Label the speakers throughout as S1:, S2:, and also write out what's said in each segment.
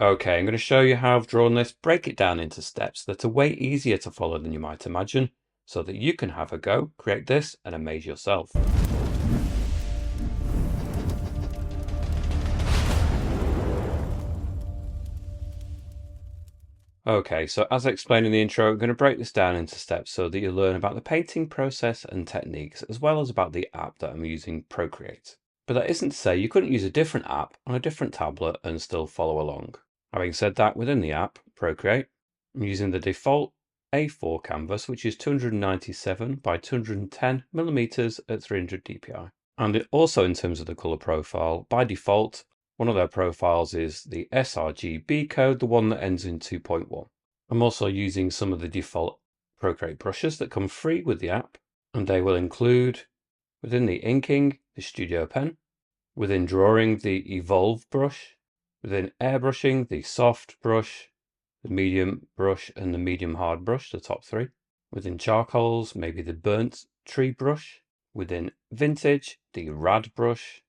S1: Okay, I'm going to show you how I've drawn this, break it down into steps that are way easier to follow than you might imagine, so that you can have a go, create this and amaze yourself. Okay, so as I explained in the intro, I'm going to break this down into steps so that you learn about the painting process and techniques, as well as about the app that I'm using, Procreate. But that isn't to say you couldn't use a different app on a different tablet and still follow along. Having said that, within the app, Procreate, I'm using the default A4 canvas, which is 297 by 210 millimeters at 300 dpi. And also in terms of the color profile, by default, one of their profiles is the sRGB code, the one that ends in 2.1. I'm also using some of the default Procreate brushes that come free with the app, and they will include, within the inking, the Studio Pen, within drawing, the Evolve brush, within airbrushing, the soft brush, the medium brush, and the medium hard brush, the top three. Within charcoals, maybe the burnt tree brush. Within vintage, the rad brush.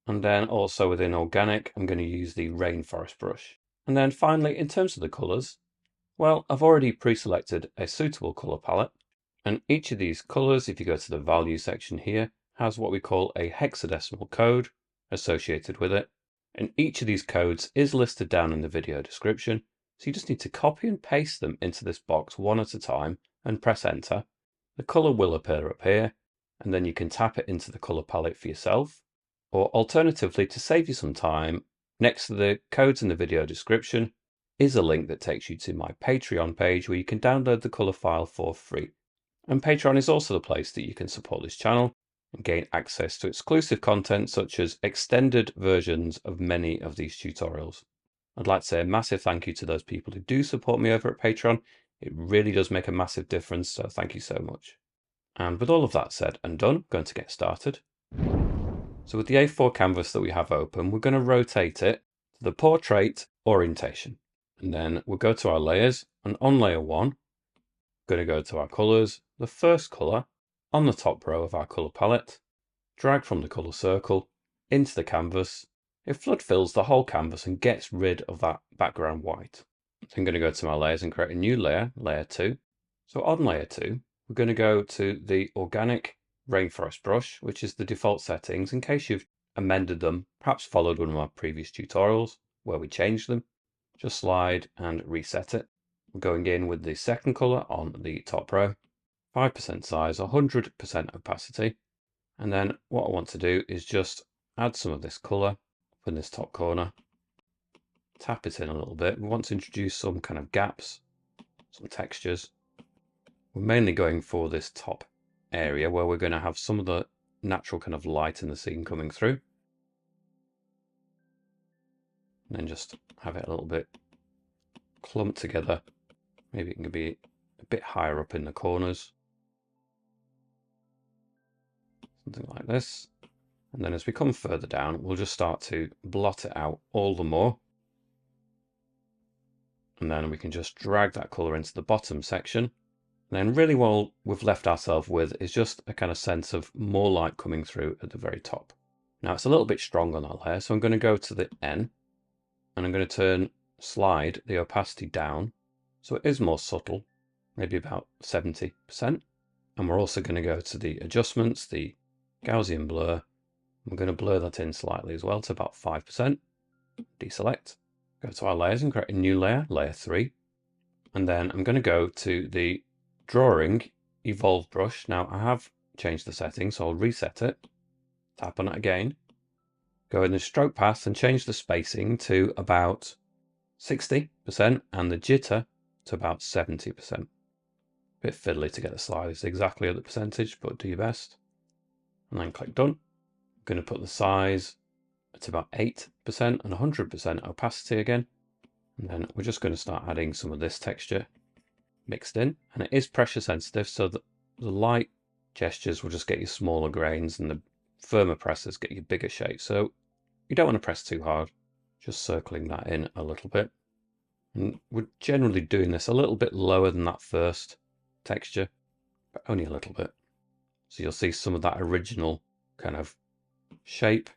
S1: And then also within organic, I'm going to use the rainforest brush. And then finally, in terms of the colors, well, I've already pre-selected a suitable color palette. And each of these colors, if you go to the value section here, has what we call a hexadecimal code associated with it. And each of these codes is listed down in the video description. So you just need to copy and paste them into this box one at a time and press enter. The color will appear up here, and then you can tap it into the color palette for yourself. Or alternatively, to save you some time, next to the codes in the video description is a link that takes you to my Patreon page where you can download the color file for free. And Patreon is also the place that you can support this channel and gain access to exclusive content such as extended versions of many of these tutorials. I'd like to say a massive thank you to those people who do support me over at Patreon. It really does make a massive difference, so thank you so much. And with all of that said and done, I'm going to get started. So with the A4 canvas that we have open, we're going to rotate it to the portrait orientation. And then we'll go to our layers, and on layer 1, going to go to our colors, the first color on the top row of our color palette, drag from the color circle into the canvas. It flood fills the whole canvas and gets rid of that background white. So I'm going to go to my layers and create a new layer, layer 2. So on layer 2, we're going to go to the organic rainforest brush, which is the default settings in case you've amended them, perhaps followed one of my previous tutorials where we changed them. Just slide and reset it. We're going in with the second color on the top row, 5% size, 100% opacity. And then what I want to do is just add some of this color up in this top corner, tap it in a little bit. We want to introduce some kind of gaps, some textures. We're mainly going for this top area where we're going to have some of the natural kind of light in the scene coming through. And then just have it a little bit clumped together. Maybe it can be a bit higher up in the corners. Something like this. And then as we come further down, we'll just start to blot it out all the more. And then we can just drag that color into the bottom section. And then really what we've left ourselves with is just a kind of sense of more light coming through at the very top. Now it's a little bit strong on that layer, so I'm going to go to the N and I'm going to slide the opacity down so it is more subtle, maybe about 70%. And we're also going to go to the adjustments, the Gaussian blur. I'm going to blur that in slightly as well to about 5%. Deselect. Go to our layers and create a new layer, layer 3. And then I'm going to go to the drawing Evolve brush. Now I have changed the settings, so I'll reset it. Tap on it again. Go in the stroke path and change the spacing to about 60% and the jitter to about 70%. Bit fiddly to get the slides exactly at the percentage, but do your best. And then click done. I'm going to put the size at about 8% and 100% opacity again. And then we're just going to start adding some of this texture mixed in. And it is pressure sensitive, so that the light gestures will just get you smaller grains and the firmer presses get you bigger shapes. So you don't want to press too hard, just circling that in a little bit. And we're generally doing this a little bit lower than that first texture, but only a little bit. So you'll see some of that original kind of shape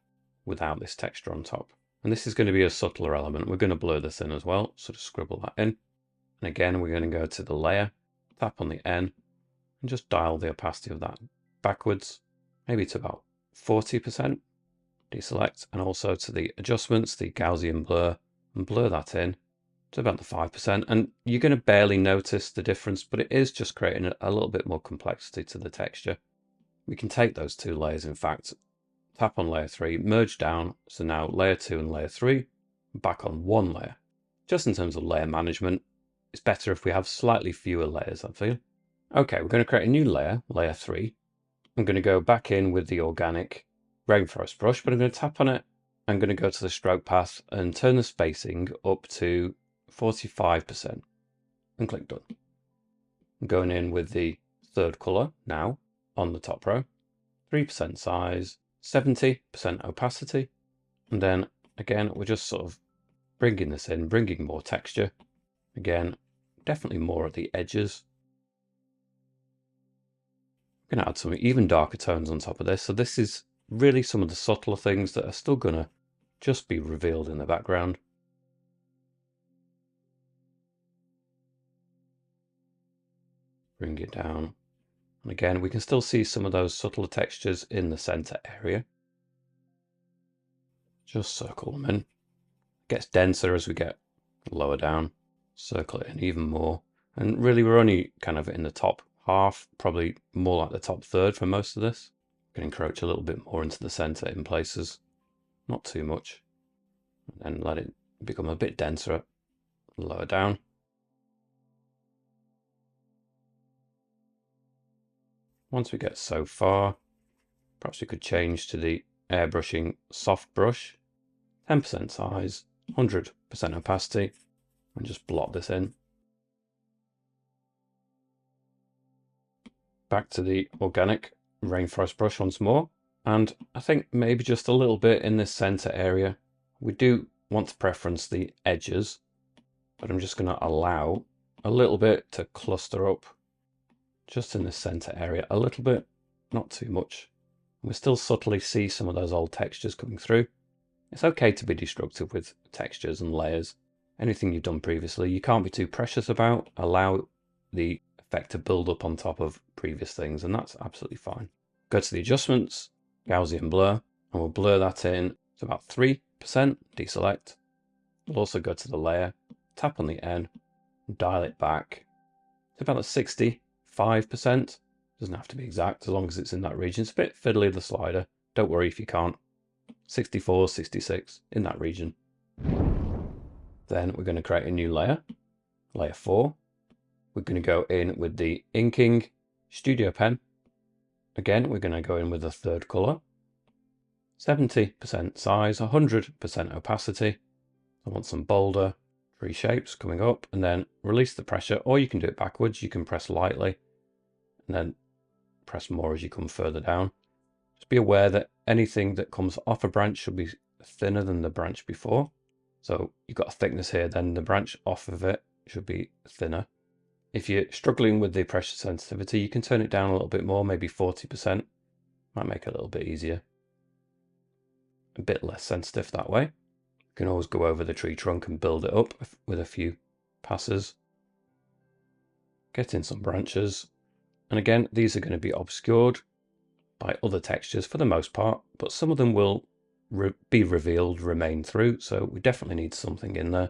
S1: without this texture on top. And this is going to be a subtler element. We're going to blur this in as well, so just scribble that in. And again, we're going to go to the layer, tap on the N, and just dial the opacity of that backwards, maybe to about 40%. Deselect, and also to the adjustments, the Gaussian blur, and blur that in to about the 5%. And you're going to barely notice the difference, but it is just creating a little bit more complexity to the texture. We can take those two layers, in fact, tap on layer 3, merge down, so now layer 2 and layer 3, back on one layer. Just in terms of layer management, it's better if we have slightly fewer layers, I feel. Okay, we're going to create a new layer, layer 3. I'm going to go back in with the organic rainforest brush, but I'm going to tap on it. I'm going to go to the stroke path and turn the spacing up to 45% and click done. I'm going in with the third color now on the top row, 3% size, 70% opacity. And then again, we're just sort of bringing this in, bringing more texture. Again, definitely more at the edges. I'm going to add some even darker tones on top of this. So this is really some of the subtler things that are still going to just be revealed in the background. Bring it down. And again, we can still see some of those subtler textures in the center area. Just circle them in. It gets denser as we get lower down. Circle it in even more. And really, we're only kind of in the top half, probably more like the top third for most of this. We can encroach a little bit more into the center in places. Not too much. And then let it become a bit denser lower down. Once we get so far, perhaps we could change to the airbrushing soft brush, 10% size, 100% opacity, and just blot this in. Back to the organic rainforest brush once more, and I think maybe just a little bit in this center area. We do want to preference the edges, but I'm just going to allow a little bit to cluster up just in the center area a little bit, not too much. We still subtly see some of those old textures coming through. It's okay to be destructive with textures and layers. Anything you've done previously, you can't be too precious about. Allow the effect to build up on top of previous things, and that's absolutely fine. Go to the adjustments, Gaussian blur, and we'll blur that in to about 3%, deselect. We'll also go to the layer, tap on the N, dial it back to about 65%. Doesn't have to be exact as long as it's in that region. It's a bit fiddly, the slider. Don't worry if you can't. 64, 66, in that region. Then we're going to create a new layer, layer 4. We're going to go in with the inking studio pen. Again, we're going to go in with the third color, 70% size, 100% opacity. I want some bolder tree shapes coming up, and then release the pressure, or you can do it backwards. You can press lightly and then press more as you come further down. Just be aware that anything that comes off a branch should be thinner than the branch before. So you've got a thickness here, then the branch off of it should be thinner. If you're struggling with the pressure sensitivity, you can turn it down a little bit more, maybe 40%. Might make it a little bit easier. A bit less sensitive that way. You can always go over the tree trunk and build it up with a few passes. Get in some branches. And again, these are going to be obscured by other textures for the most part, but some of them will be revealed, remain through, so we definitely need something in there.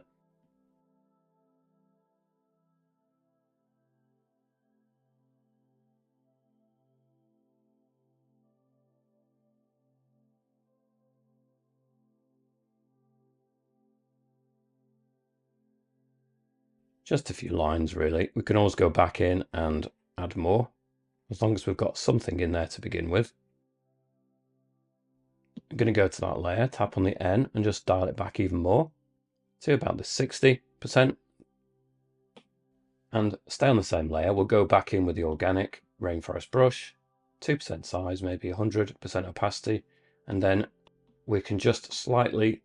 S1: Just a few lines really. We can always go back in and add more, as long as we've got something in there to begin with. I'm going to go to that layer, tap on the N, and just dial it back even more to about the 60%. And stay on the same layer. We'll go back in with the organic rainforest brush, 2% size, maybe 100% opacity, and then we can just slightly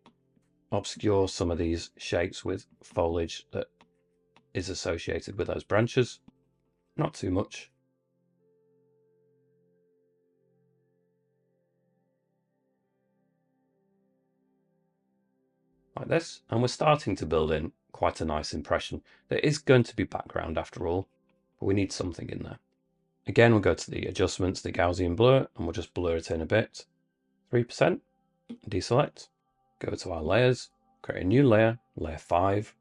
S1: obscure some of these shapes with foliage that is associated with those branches. Not too much. like this, and we're starting to build in quite a nice impression. There is going to be background after all, but we need something in there. Again, we'll go to the adjustments, the Gaussian blur, and we'll just blur it in a bit. 3%, deselect, go to our layers, create a new layer, layer 5,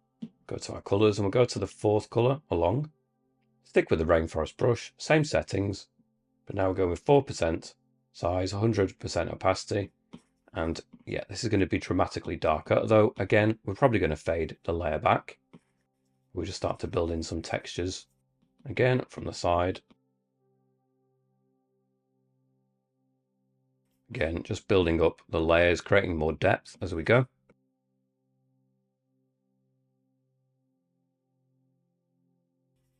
S1: go to our colors, and we'll go to the 4th color along. Stick with the rainforest brush, same settings, but now we're going with 4% size, 100% opacity. And yeah, this is going to be dramatically darker, though again, we're probably going to fade the layer back. We'll just start to build in some textures again from the side. Again, just building up the layers, creating more depth as we go.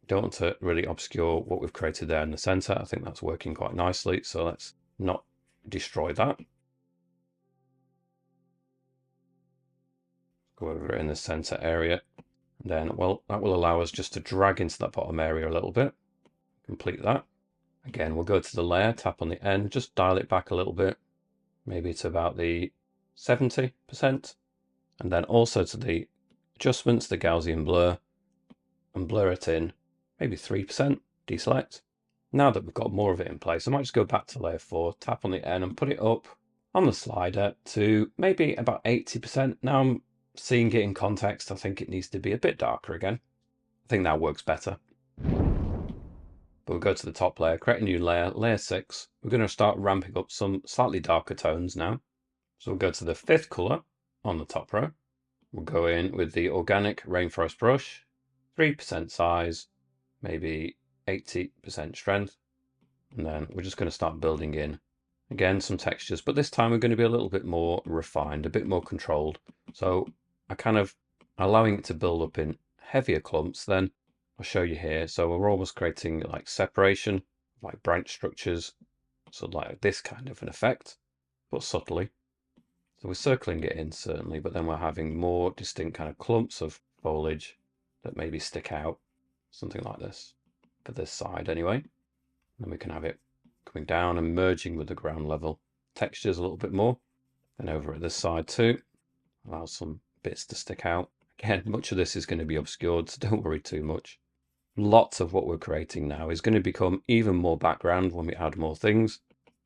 S1: Don't want to really obscure what we've created there in the center. I think that's working quite nicely, so let's not destroy that. Go over it in the center area. And then, well, that will allow us just to drag into that bottom area a little bit. Complete that. Again, we'll go to the layer, tap on the end, just dial it back a little bit, maybe to about the 70%. And then also to the adjustments, the Gaussian blur, and blur it in maybe 3%, deselect. Now that we've got more of it in place, I might just go back to layer 4, tap on the end and put it up on the slider to maybe about 80%. Now I'm seeing it in context, I think it needs to be a bit darker again. I think that works better. But we'll go to the top layer, create a new layer, layer 6. We're going to start ramping up some slightly darker tones now. So we'll go to the 5th color on the top row. We'll go in with the organic rainforest brush, 3% size, maybe 80% strength. And then we're just going to start building in, again, some textures. But this time we're going to be a little bit more refined, a bit more controlled. So I kind of allowing it to build up in heavier clumps. Then I'll show you here. So we're almost creating like separation, like branch structures. So like this kind of an effect, but subtly. So we're circling it in certainly, but then we're having more distinct kind of clumps of foliage that maybe stick out, something like this, for this side anyway. Then we can have it coming down and merging with the ground level textures a little bit more. Then over at this side too, allow some bits to stick out. Again, much of this is going to be obscured, so don't worry too much. Lots of what we're creating now is going to become even more background when we add more things.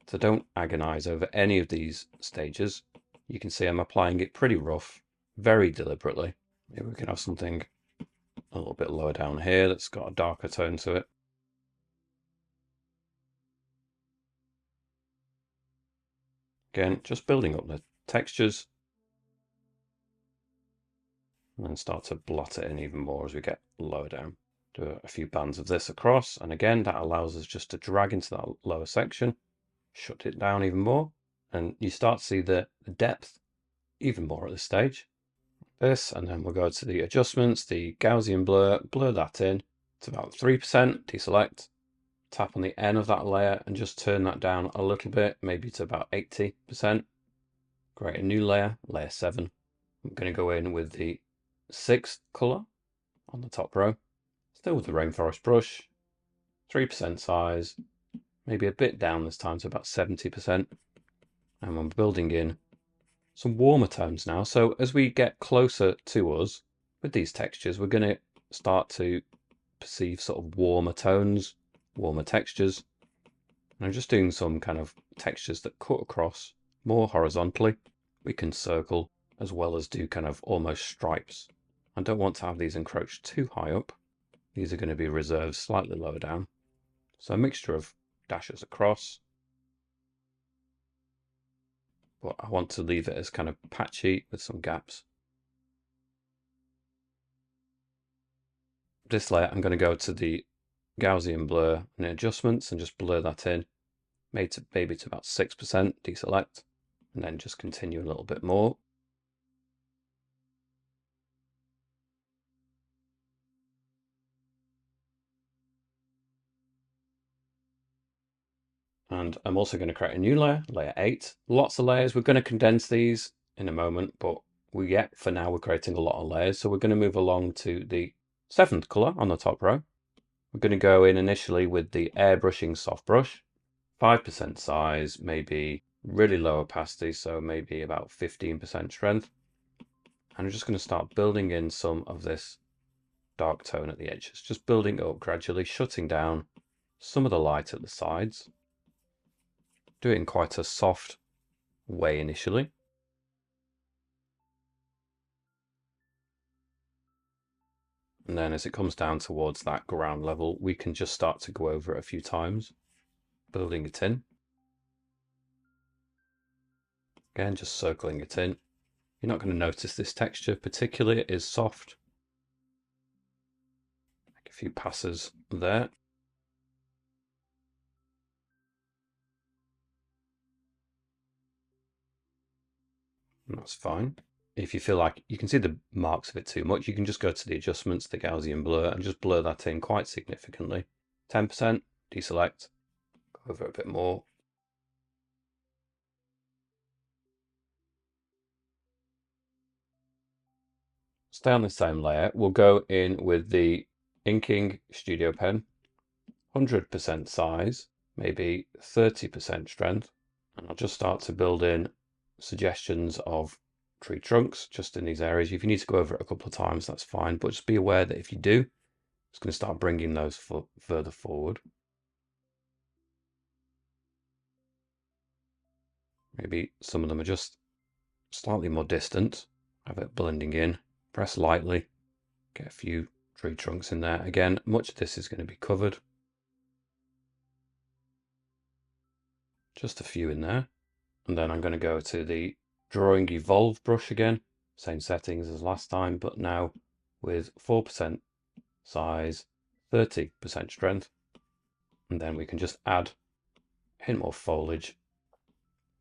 S1: So don't agonize over any of these stages. You can see I'm applying it pretty rough, very deliberately. Maybe we can have something a little bit lower down here that's got a darker tone to it. Again, just building up the textures. And then start to blot it in even more as we get lower down. Do a few bands of this across, and again that allows us just to drag into that lower section, shut it down even more, and you start to see the depth even more at this stage. This, and then we'll go to the adjustments, the Gaussian blur, blur that in to about 3%, deselect, tap on the end of that layer and just turn that down a little bit, maybe to about 80%. Create a new layer, layer 7. I'm going to go in with the 6th color on the top row. Still with the rainforest brush, 3% size, maybe a bit down this time to about 70%. And I'm building in some warmer tones now. So as we get closer to us with these textures, we're going to start to perceive sort of warmer tones, warmer textures. And I'm just doing some kind of textures that cut across more horizontally. We can circle as well as do kind of almost stripes. I don't want to have these encroach too high up. These are going to be reserved slightly lower down. So a mixture of dashes across. But I want to leave it as kind of patchy with some gaps. This layer, I'm going to go to the Gaussian blur and adjustments and just blur that in. Maybe to about 6%, deselect, and then just continue a little bit more. And I'm also going to create a new layer, layer 8. Lots of layers. We're going to condense these in a moment, but for now we're creating a lot of layers. So we're going to move along to the 7th color on the top row. We're going to go in initially with the airbrushing soft brush, 5% size, maybe really low opacity, so maybe about 15% strength. And I'm just going to start building in some of this dark tone at the edges, just building up gradually, shutting down some of the light at the sides. Do it in quite a soft way initially. And then as it comes down towards that ground level, we can just start to go over it a few times, building it in. Again, just circling it in. You're not going to notice this texture particularly, it is soft. Make a few passes there. And that's fine. If you feel like you can see the marks of it too much, you can just go to the adjustments, the Gaussian blur, and just blur that in quite significantly. 10%, deselect, go over it a bit more. Stay on the same layer. We'll go in with the inking studio pen, 100% size, maybe 30% strength. And I'll just start to build in suggestions of tree trunks just in these areas. If you need to go over it a couple of times, that's fine. But just be aware that if you do, it's going to start bringing those further forward. Maybe some of them are just slightly more distant. Have it blending in. Press lightly. Get a few tree trunks in there. Again, much of this is going to be covered. Just a few in there. And then I'm going to go to the Drawing Evolve brush again. Same settings as last time, but now with 4% size, 30% strength. And then we can just add a hint more foliage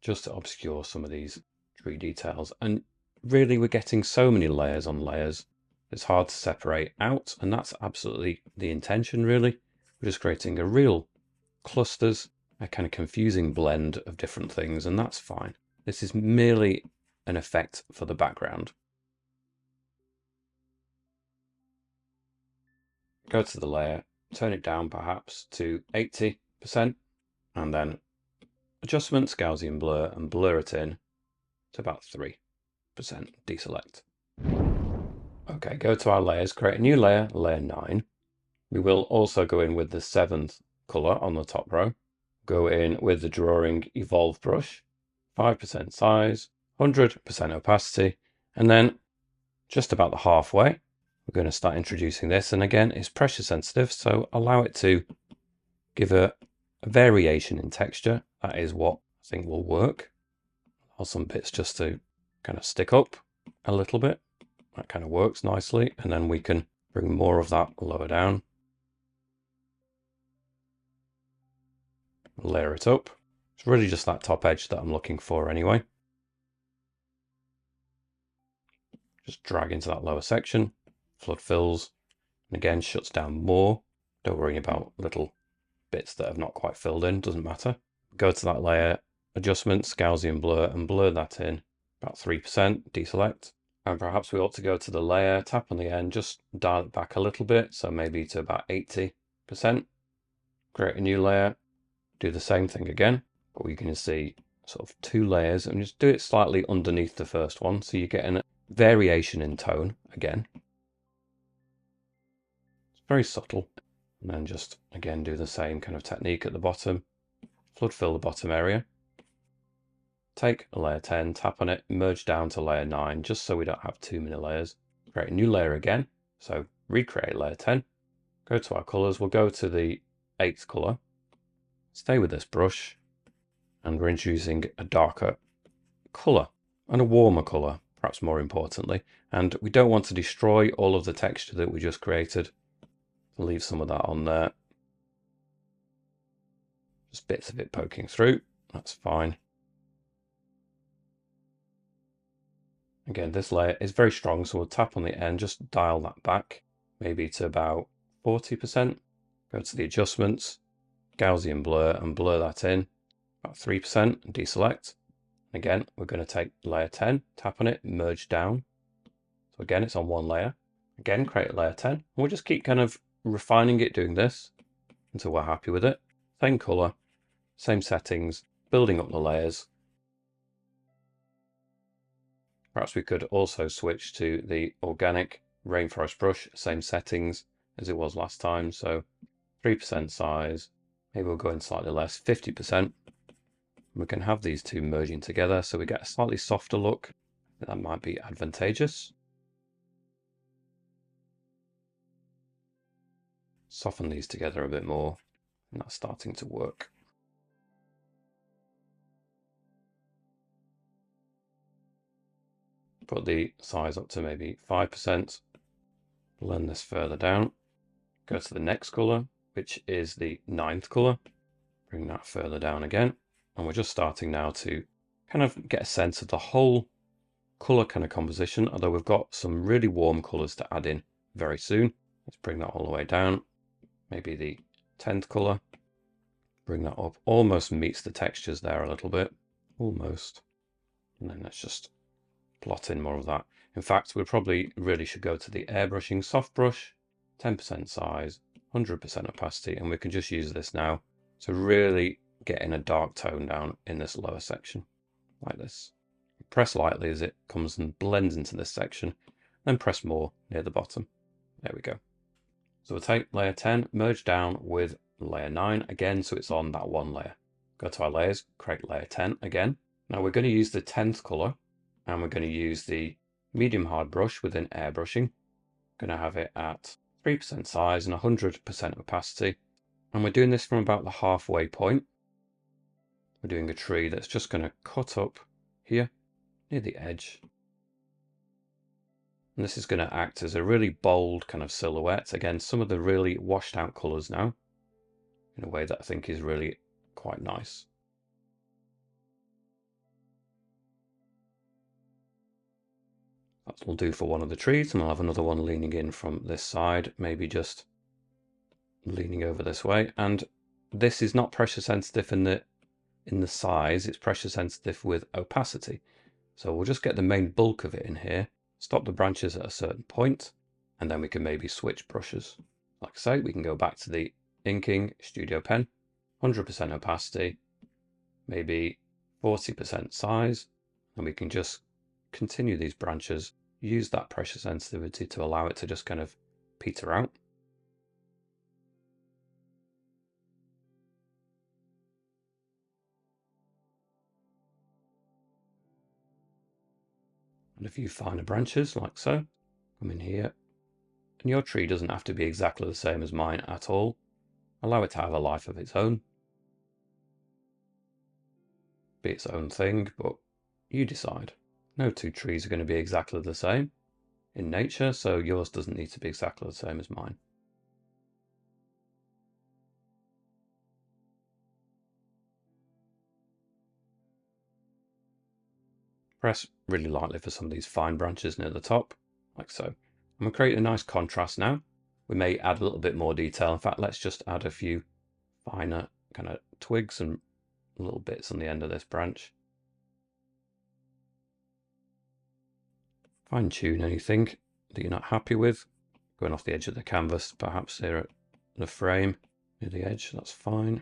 S1: just to obscure some of these tree details. And really, we're getting so many layers on layers. It's hard to separate out, and that's absolutely the intention, really. We're just creating a real clusters, a kind of confusing blend of different things, and that's fine. This is merely an effect for the background. Go to the layer, turn it down perhaps to 80%, and then adjustments, Gaussian blur, and blur it in to about 3%, deselect. Okay, go to our layers, create a new layer, layer 9. We will also go in with the 7th color on the top row. Go in with the Drawing Evolve brush, 5% size, 100% opacity, and then just about the halfway, we're going to start introducing this. And again, it's pressure sensitive, so allow it to give a variation in texture. That is what I think will work. Allow some bits just to kind of stick up a little bit. That kind of works nicely. And then we can bring more of that lower down. Layer it up. It's really just that top edge that I'm looking for anyway. Just drag into that lower section, flood fills, and again shuts down more. Don't worry about little bits that have not quite filled in, doesn't matter. Go to that layer, adjustments, Gaussian blur, and blur that in about 3%, deselect. And perhaps we ought to go to the layer, tap on the end, just dial it back a little bit, so maybe to about 80%. Create a new layer, do the same thing again, but we can see sort of 2 layers, and just do it slightly underneath the first one, so you get a variation in tone again. It's very subtle. And then just again do the same kind of technique at the bottom. Flood fill the bottom area. Take a layer 10, tap on it, merge down to layer 9, just so we don't have too many layers. Create a new layer again. So recreate layer 10. Go to our colors. We'll go to the 8th color. Stay with this brush. And we're introducing a darker color and a warmer color, perhaps more importantly. And we don't want to destroy all of the texture that we just created. Leave some of that on there. Just bits of it poking through. That's fine. Again, this layer is very strong, so we'll tap on the end, just dial that back, maybe to about 40%. Go to the adjustments, Gaussian blur, and blur that in, about 3%, and deselect. Again, we're going to take layer 10, tap on it, merge down. So again, it's on one layer. Again, create layer 10. And we'll just keep kind of refining it, doing this until we're happy with it. Same color, same settings, building up the layers. Perhaps we could also switch to the organic rainforest brush, same settings as it was last time. So 3% size, maybe we'll go in slightly less, 50%. We can have these two merging together so we get a slightly softer look. That might be advantageous. Soften these together a bit more, and that's starting to work. Put the size up to maybe 5%. Blend this further down. Go to the next color, which is the 9th color. Bring that further down again. And we're just starting now to kind of get a sense of the whole color kind of composition, although we've got some really warm colors to add in very soon. Let's bring that all the way down. Maybe the 10th color. Bring that up. Almost meets the textures there a little bit. Almost. And then let's just plot in more of that. In fact, we probably really should go to the airbrushing soft brush, 10% size, 100% opacity, and we can just use this now to really get in a dark tone down in this lower section, like this. Press lightly as it comes and blends into this section, then press more near the bottom. There we go. So we'll take layer 10, merge down with layer 9 again, so it's on that one layer. Go to our layers, create layer 10 again. Now we're going to use the 10th color, and we're going to use the medium hard brush within airbrushing. Going to have it at 3% size and 100% opacity. And we're doing this from about the halfway point. We're doing a tree that's just going to cut up here near the edge. And this is going to act as a really bold kind of silhouette. Again, some of the really washed out colors now, in a way that I think is really quite nice. That will do for one of the trees, and I'll have another one leaning in from this side, maybe just leaning over this way. And this is not pressure sensitive in the size, it's pressure sensitive with opacity. So we'll just get the main bulk of it in here, stop the branches at a certain point, and then we can maybe switch brushes. Like I say, we can go back to the inking studio pen, 100% opacity, maybe 40% size, and we can just continue these branches, use that pressure sensitivity to allow it to just kind of peter out. And a few finer branches like so. Come in here. And your tree doesn't have to be exactly the same as mine at all. Allow it to have a life of its own. Be its own thing, but you decide. No two trees are going to be exactly the same in nature, so yours doesn't need to be exactly the same as mine. Press really lightly for some of these fine branches near the top, like so. I'm going to create a nice contrast now. We may add a little bit more detail. In fact, let's just add a few finer kind of twigs and little bits on the end of this branch. Fine tune anything that you're not happy with. Going off the edge of the canvas, perhaps here at the frame near the edge, that's fine,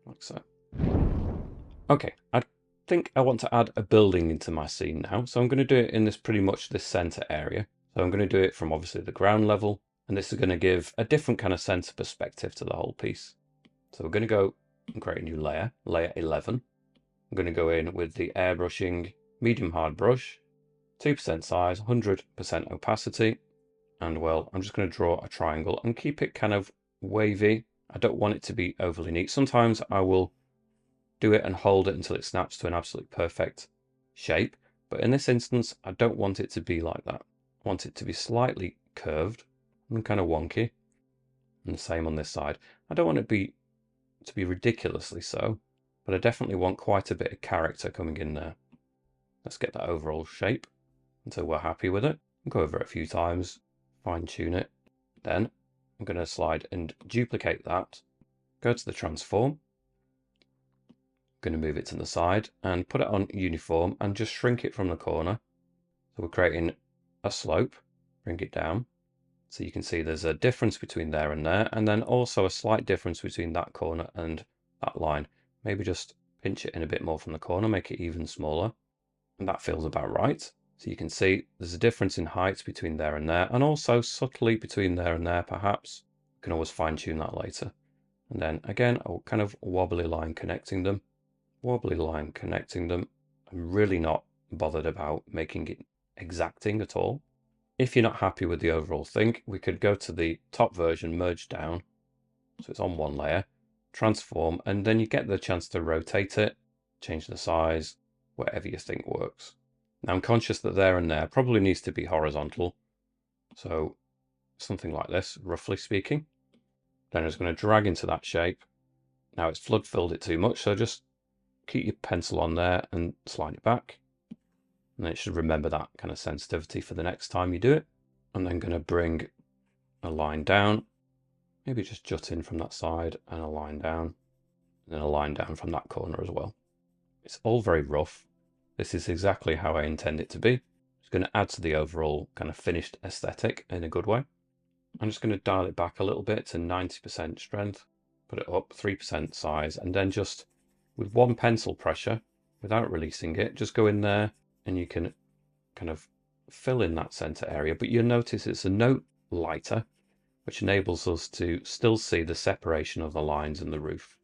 S1: like so. Okay, I think I want to add a building into my scene now, so I'm going to do it in this pretty much this center area. So I'm going to do it from obviously the ground level, and this is going to give a different kind of center perspective to the whole piece. So we're going to go and create a new layer, layer 11. I'm going to go in with the airbrushing medium hard brush, 2% size, 100% opacity, and well, I'm just going to draw a triangle and keep it kind of wavy. I don't want it to be overly neat. Sometimes I will do it and hold it until it snaps to an absolute perfect shape, but in this instance I don't want it to be like that. I want it to be slightly curved and kind of wonky, and the same on this side. I don't want it to be ridiculously so, but I definitely want quite a bit of character coming in there. Let's get that overall shape until we're happy with it. Go over it a few times, fine tune it. Then I'm going to slide and duplicate that, go to the transform, going to move it to the side and put it on uniform and just shrink it from the corner. So we're creating a slope, bring it down. So you can see there's a difference between there, and then also a slight difference between that corner and that line. Maybe just pinch it in a bit more from the corner, make it even smaller. And that feels about right. So you can see there's a difference in heights between there, and also subtly between there and there, perhaps. You can always fine tune that later. And then again, a kind of wobbly line connecting them. Wobbly line connecting them. I'm really not bothered about making it exacting at all. If you're not happy with the overall thing, we could go to the top version, merge down, so it's on one layer, transform, and then you get the chance to rotate it, change the size, whatever you think works. Now I'm conscious that there and there probably needs to be horizontal, so something like this, roughly speaking. Then I'm just going to drag into that shape. Now it's flood filled it too much, so just keep your pencil on there and slide it back. And then it should remember that kind of sensitivity for the next time you do it. I'm then going to bring a line down, maybe just jut in from that side, and a line down, and then a line down from that corner as well. It's all very rough. This is exactly how I intend it to be. It's going to add to the overall kind of finished aesthetic in a good way. I'm just going to dial it back a little bit to 90% strength, put it up 3% size, and then just with one pencil pressure, without releasing it, just go in there and you can kind of fill in that center area. But you'll notice it's a note lighter, which enables us to still see the separation of the lines and the roof.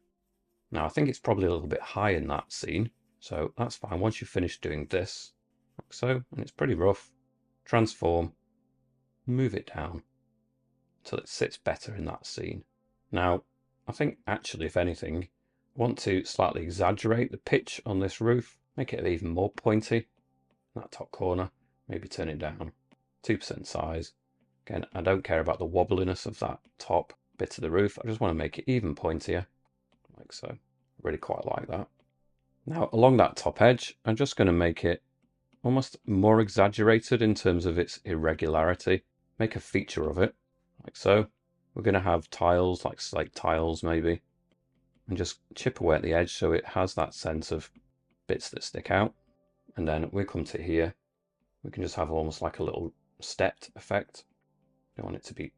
S1: Now I think it's probably a little bit high in that scene, so that's fine. Once you've finished doing this, like so, and it's pretty rough, transform, move it down until it sits better in that scene. Now, I think actually, if anything, I want to slightly exaggerate the pitch on this roof, make it even more pointy. That top corner, maybe turn it down, 2% size. Again, I don't care about the wobbliness of that top bit of the roof. I just want to make it even pointier, like so. I really quite like that. Now, along that top edge, I'm just going to make it almost more exaggerated in terms of its irregularity. Make a feature of it, like so. We're going to have tiles, like slate tiles maybe, and just chip away at the edge so it has that sense of bits that stick out. And then we come to here, we can just have almost like a little stepped effect. Don't want it to be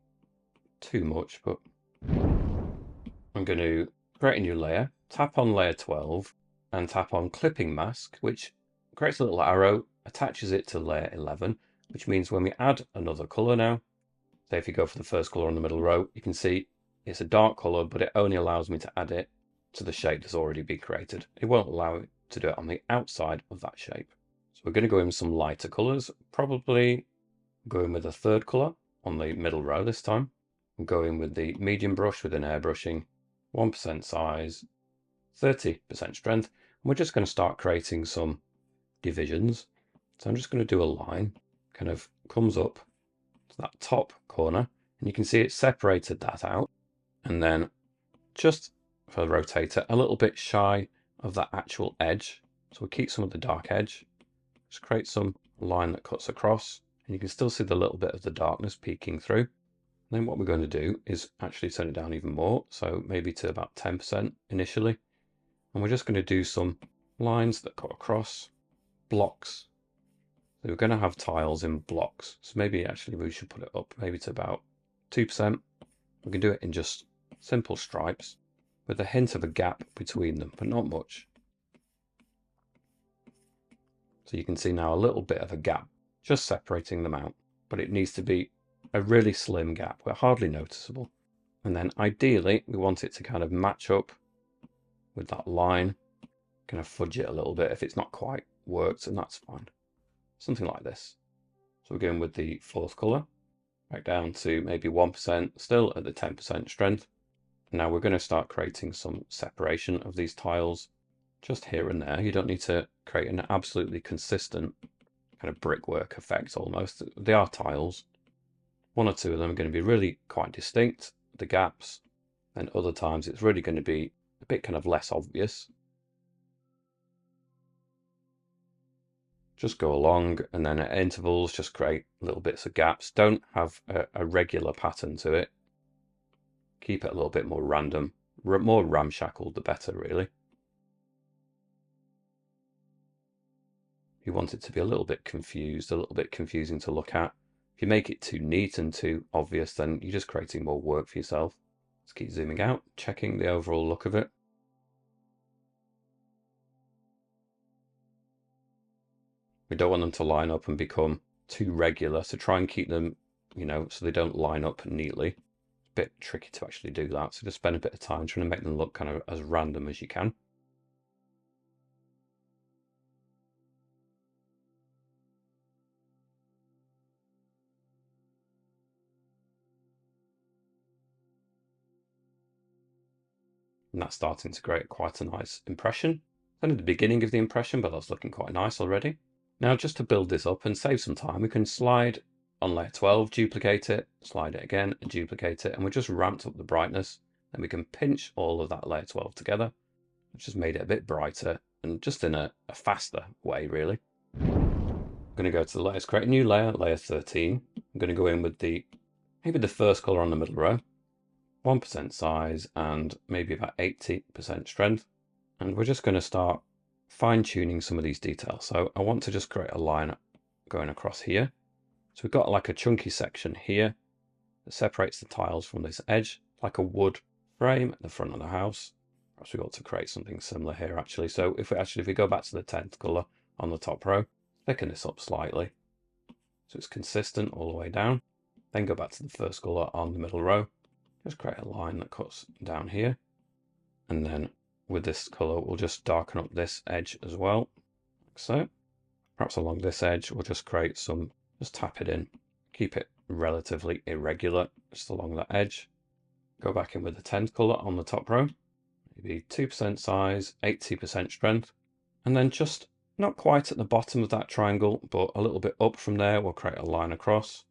S1: too much, but I'm going to create a new layer, tap on layer 12 and tap on clipping mask, which creates a little arrow, attaches it to layer 11, which means when we add another color now, say if you go for the first color on the middle row, you can see it's a dark color, but it only allows me to add it to the shape that's already been created. It won't allow it to do it on the outside of that shape. So we're going to go in with some lighter colors, probably going with a third color on the middle row this time. I'm going with the medium brush with an airbrushing, 1% size, 30% strength. And we're just going to start creating some divisions. So I'm just going to do a line, kind of comes up to that top corner, and you can see it separated that out. And then just for the rotator, a little bit shy of that actual edge. So we'll keep some of the dark edge, just create some line that cuts across, and you can still see the little bit of the darkness peeking through. And then what we're going to do is actually turn it down even more, so maybe to about 10% initially. And we're just going to do some lines that cut across, blocks. So we're going to have tiles in blocks. So maybe actually we should put it up maybe to about 2%. We can do it in just simple stripes with a hint of a gap between them, but not much. So you can see now a little bit of a gap, just separating them out, but it needs to be a really slim gap. We're hardly noticeable. And then ideally, we want it to kind of match up with that line, kind of fudge it a little bit if it's not quite worked, and that's fine. Something like this. So we're going with the fourth color, back down to maybe 1%, still at the 10% strength. Now we're going to start creating some separation of these tiles just here and there. You don't need to create an absolutely consistent kind of brickwork effect almost. They are tiles. One or two of them are going to be really quite distinct, the gaps, and other times it's really going to be a bit kind of less obvious. Just go along, and then at intervals just create little bits of gaps. Don't have a regular pattern to it. Keep it a little bit more random. More ramshackled the better, really. You want it to be a little bit confused, a little bit confusing to look at. If you make it too neat and too obvious, then you're just creating more work for yourself. Let's keep zooming out, checking the overall look of it. We don't want them to line up and become too regular, so try and keep them, so they don't line up neatly. It's a bit tricky to actually do that, so just spend a bit of time trying to make them look kind of as random as you can. And that's starting to create quite a nice impression. It's only the beginning of the impression, but that's looking quite nice already. Now, just to build this up and save some time, we can slide on layer 12, duplicate it, slide it again, and duplicate it, and we just ramped up the brightness. Then we can pinch all of that layer 12 together, which has made it a bit brighter and just in a faster way, really. I'm going to go to the layers, create a new layer, layer 13. I'm going to go in with maybe the first color on the middle row, 1% size, and maybe about 80% strength. And we're just going to start fine-tuning some of these details. So I want to just create a line going across here. So we've got like a chunky section here that separates the tiles from this edge, like a wood frame at the front of the house. Perhaps we ought to create something similar here actually. So if we go back to the 10th color on the top row, thicken this up slightly so it's consistent all the way down. Then go back to the first color on the middle row. Just create a line that cuts down here. And then with this color, we'll just darken up this edge as well, like so. Perhaps along this edge, we'll just create some, just tap it in, keep it relatively irregular, just along that edge. Go back in with the 10th color on the top row, maybe 2% size, 80% strength. And then just not quite at the bottom of that triangle, but a little bit up from there, we'll create a line across.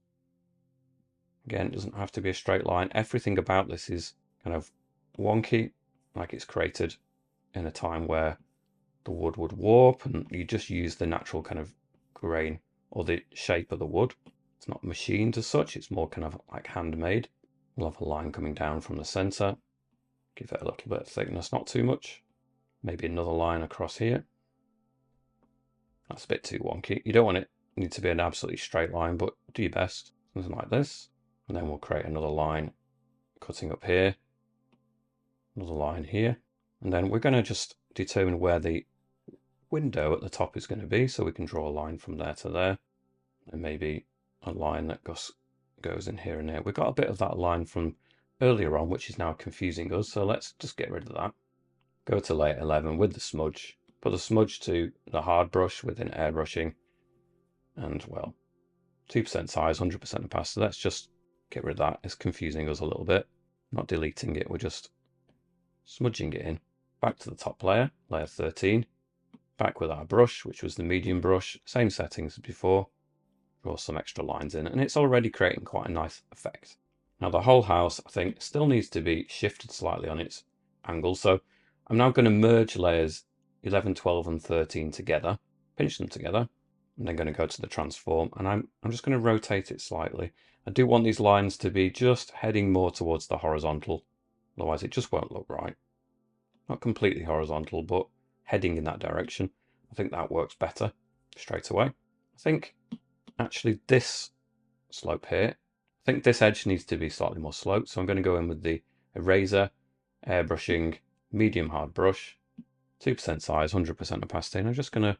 S1: Again, it doesn't have to be a straight line. Everything about this is kind of wonky, like it's created in a time where the wood would warp and you just use the natural kind of grain or the shape of the wood. It's not machined as such, it's more kind of like handmade. We'll have a line coming down from the center. Give it a little bit of thickness, not too much. Maybe another line across here. That's a bit too wonky. You don't want it need to be an absolutely straight line, but do your best. Something like this. And then we'll create another line cutting up here. Another line here. And then we're going to just determine where the window at the top is going to be, so we can draw a line from there to there, and maybe a line that goes in here and there. We've got a bit of that line from earlier on, which is now confusing us, so let's just get rid of that. Go to layer 11 with the smudge, put the smudge to the hard brush within airbrushing, and well, 2% size, 100% opacity. Let's just get rid of that. It's confusing us a little bit. Not deleting it, we're just smudging it in. Back to the top layer, layer 13. Back with our brush, which was the medium brush, same settings as before. Draw some extra lines in, and it's already creating quite a nice effect. Now the whole house, I think, still needs to be shifted slightly on its angle. So I'm now going to merge layers 11, 12, and 13 together, pinch them together, and then going to go to the transform, and I'm just going to rotate it slightly. I do want these lines to be just heading more towards the horizontal, otherwise it just won't look right. Not completely horizontal, but heading in that direction. I think that works better straight away. I think actually this slope here, I think this edge needs to be slightly more sloped, so I'm going to go in with the eraser, airbrushing, medium hard brush, 2% size, 100% opacity, and I'm just going to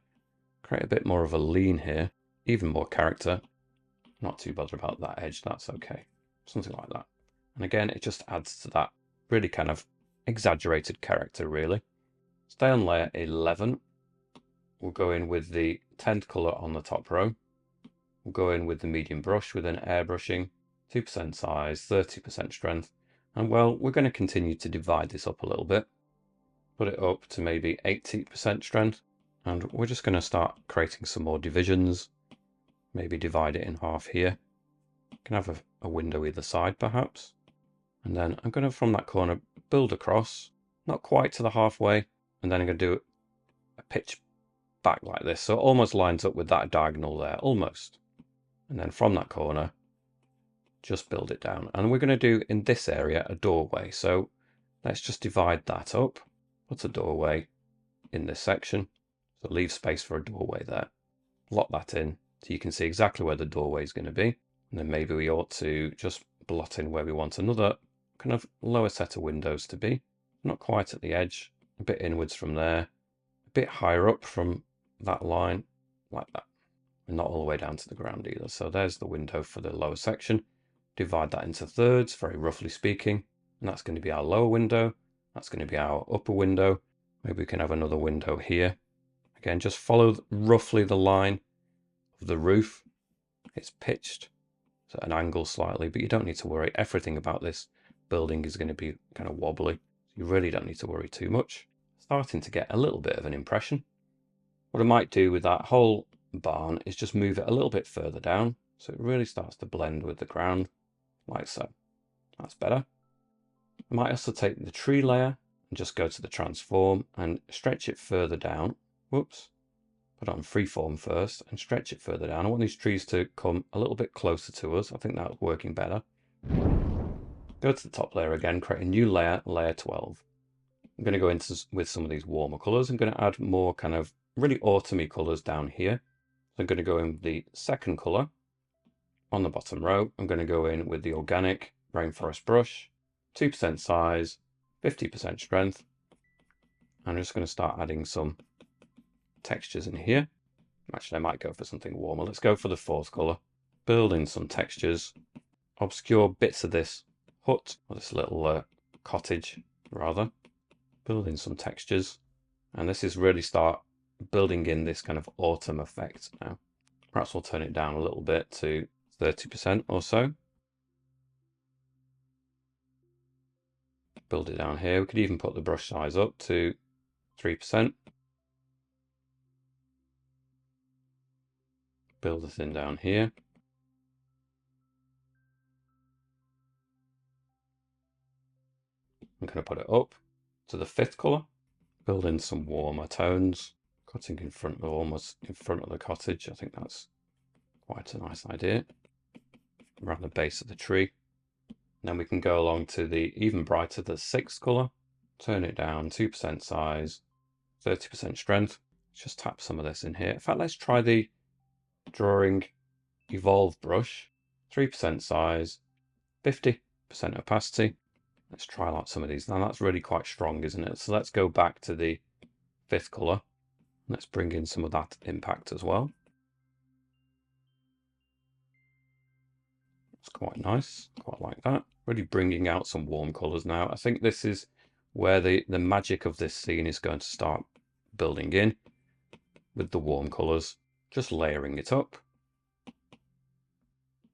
S1: create a bit more of a lean here, even more character. Not too bothered about that edge, that's okay. Something like that. And again, it just adds to that really kind of exaggerated character, really. Stay on layer 11. We'll go in with the 10th color on the top row. We'll go in with the medium brush with an airbrushing, 2% size, 30% strength. And well, we're going to continue to divide this up a little bit. Put it up to maybe 80% strength. And we're just going to start creating some more divisions. Maybe divide it in half here. You can have a window either side perhaps. And then I'm going to, from that corner, build across, not quite to the halfway, and then I'm going to do a pitch back like this. So it almost lines up with that diagonal there, almost. And then from that corner, just build it down. And we're going to do, in this area, a doorway. So let's just divide that up, put a doorway in this section. So leave space for a doorway there. Lock that in so you can see exactly where the doorway is going to be. And then maybe we ought to just blot in where we want another kind of lower set of windows to be. Not quite at the edge, a bit inwards from there, a bit higher up from that line, like that. and not all the way down to the ground either. So there's the window for the lower section. Divide that into thirds, very roughly speaking, and that's going to be our lower window. That's going to be our upper window. Maybe we can have another window here. Again, just follow roughly the line of the roof. It's pitched at an angle slightly, but you don't need to worry. Everything about this building is going to be kind of wobbly. You really don't need to worry too much. Starting to get a little bit of an impression. What I might do with that whole barn is just move it a little bit further down, so it really starts to blend with the ground, like so. That's better. I might also take the tree layer and just go to the transform and stretch it further down. Whoops. Put it on freeform first and stretch it further down. I want these trees to come a little bit closer to us. I think that's working better. Go to the top layer again, create a new layer, layer 12. I'm going to go into with some of these warmer colors. I'm going to add more kind of really autumny colors down here. So I'm going to go in with the second color on the bottom row. I'm going to go in with the organic rainforest brush, 2% size, 50% strength. I'm just going to start adding some textures in here. Actually, I might go for something warmer. Let's go for the fourth color. Build in some textures. Obscure bits of this hut, or this little cottage, rather. Build in some textures. And this is really start building in this kind of autumn effect now. Perhaps we'll turn it down a little bit to 30% or so. Build it down here. We could even put the brush size up to 3%. Build this in down here. I'm going to put it up to the fifth color. Build in some warmer tones, cutting in front of almost in front of the cottage. I think that's quite a nice idea. Around the base of the tree. And then we can go along to the even brighter, the sixth color. Turn it down, 2% size, 30% strength. Just tap some of this in here. In fact, let's try the drawing evolve brush, 3% size, 50% opacity. Let's try out some of these. Now that's really quite strong, isn't it? So let's go back to the fifth color. Let's bring in some of that impact as well. It's quite nice, quite like that. Really bringing out some warm colors now. I think this is where the magic of this scene is going to start building in with the warm colors, just layering it up.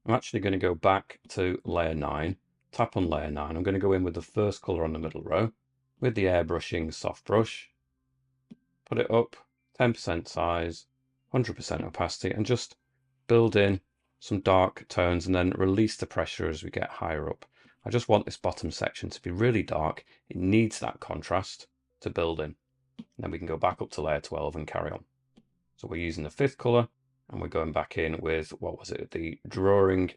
S1: I'm actually going to go back to layer 9, tap on layer 9. I'm going to go in with the first color on the middle row with the airbrushing soft brush, put it up, 10% size, 100% opacity, and just build in some dark tones and then release the pressure as we get higher up. I just want this bottom section to be really dark. It needs that contrast to build in. And then we can go back up to layer 12 and carry on. So we're using the fifth color and we're going back in with, what was it? The drawing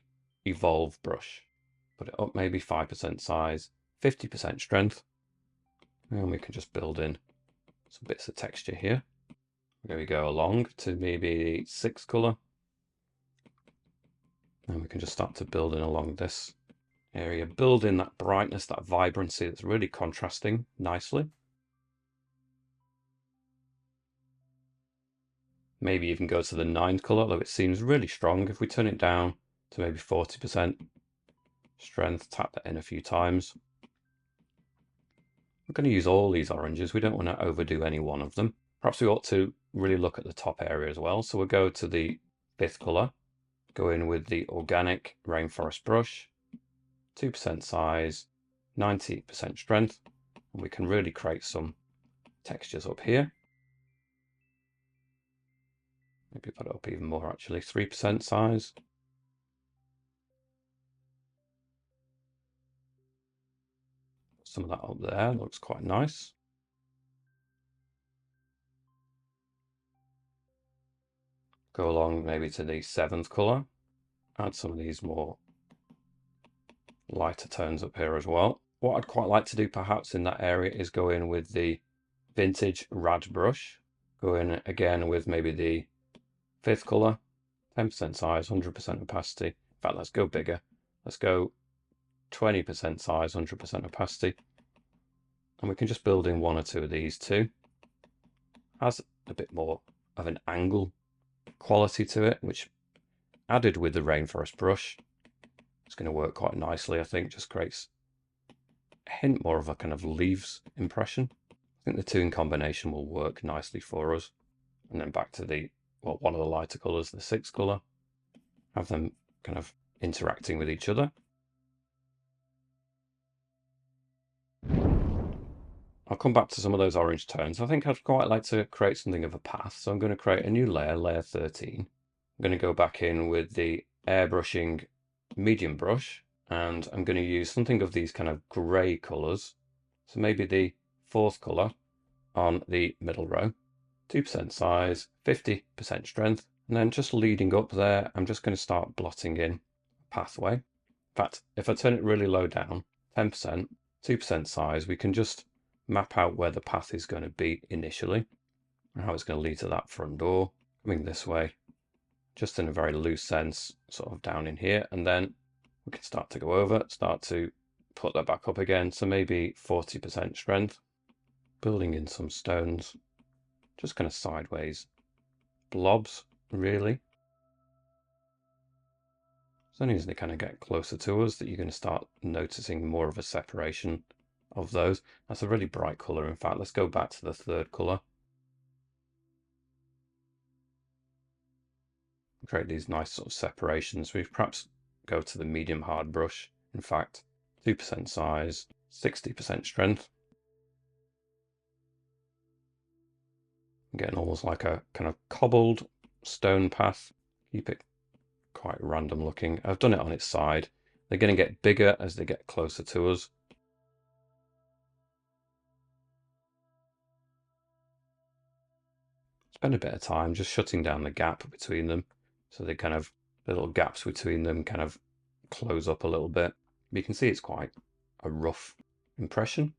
S1: evolve brush. Put it up maybe 5% size, 50% strength. And we can just build in some bits of texture here. There we go along to maybe the sixth color. And we can just start to build in along this area, build in that brightness, that vibrancy that's really contrasting nicely. Maybe even go to the ninth color, though it seems really strong. If we turn it down to maybe 40% strength, tap that in a few times. We're going to use all these oranges. We don't want to overdo any one of them. Perhaps we ought to really look at the top area as well. So we'll go to the fifth color, go in with the organic rainforest brush, 2% size, 90% strength, and we can really create some textures up here. Maybe put it up even more actually, 3% size. Some of that up there looks quite nice. Go along maybe to the seventh color, add some of these more lighter tones up here as well. What I'd quite like to do perhaps in that area is go in with the vintage rad brush, go in again with maybe the fifth color, 10% size, 100% opacity. In fact, let's go bigger. Let's go 20% size, 100% opacity. And we can just build in one or two of these too. Has a bit more of an angle quality to it, which added with the rainforest brush, it's going to work quite nicely, I think. Just creates a hint more of a kind of leaves impression. I think the two in combination will work nicely for us. And then back to the, well, one of the lighter colours, the 6th colour. Have them kind of interacting with each other. I'll come back to some of those orange tones. I think I'd quite like to create something of a path. So I'm going to create a new layer, layer 13. I'm going to go back in with the airbrushing medium brush, and I'm going to use something of these kind of grey colours. So maybe the 4th colour on the middle row, 2% size, 50% strength, and then just leading up there, I'm just going to start blotting in a pathway. In fact, if I turn it really low down, 10%, 2% size, we can just map out where the path is going to be initially, and how it's going to lead to that front door, coming this way, just in a very loose sense, sort of down in here, and then we can start to go over, start to put that back up again, so maybe 40% strength, building in some stones, just kind of sideways blobs, really. It's only as they kind of get closer to us that you're going to start noticing more of a separation of those. That's a really bright colour. In fact, let's go back to the 3rd colour. Create these nice sort of separations. We perhaps go to the medium hard brush. In fact, 2% size, 60% strength. I'm getting almost like a kind of cobbled stone path. Keep it quite random looking. I've done it on its side. They're going to get bigger as they get closer to us. Spend a bit of time just shutting down the gap between them, so they kind of, the little gaps between them kind of close up a little bit. You can see it's quite a rough impression.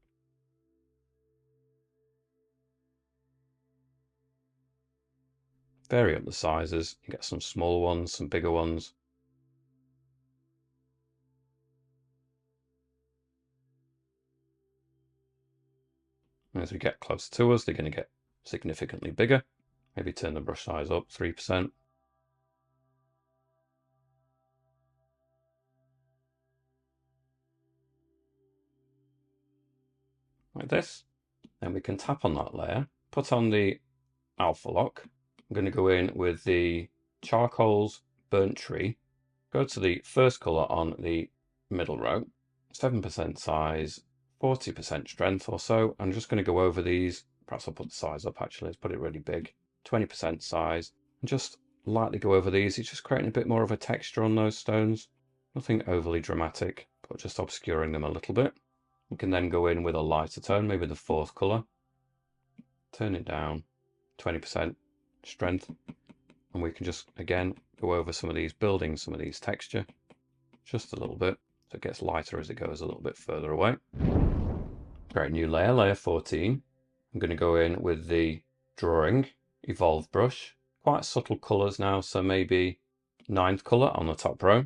S1: Vary up the sizes. You get some smaller ones, some bigger ones. And as we get closer to us, they're going to get significantly bigger. Maybe turn the brush size up 3%. Like this. Then we can tap on that layer, put on the alpha lock. I'm going to go in with the charcoals burnt tree, go to the 1st colour on the middle row, 7% size, 40% strength or so. I'm just going to go over these. Perhaps I'll put the size up actually, let's put it really big. 20% size, and just lightly go over these. It's just creating a bit more of a texture on those stones. Nothing overly dramatic, but just obscuring them a little bit. You can then go in with a lighter tone, maybe the 4th colour. Turn it down, 20% strength. And we can just, again, go over some of these buildings, some of these texture, just a little bit. So it gets lighter as it goes a little bit further away. Great, new layer, layer 14. I'm going to go in with the drawing evolve brush. Quite subtle colours now, so maybe 9th colour on the top row,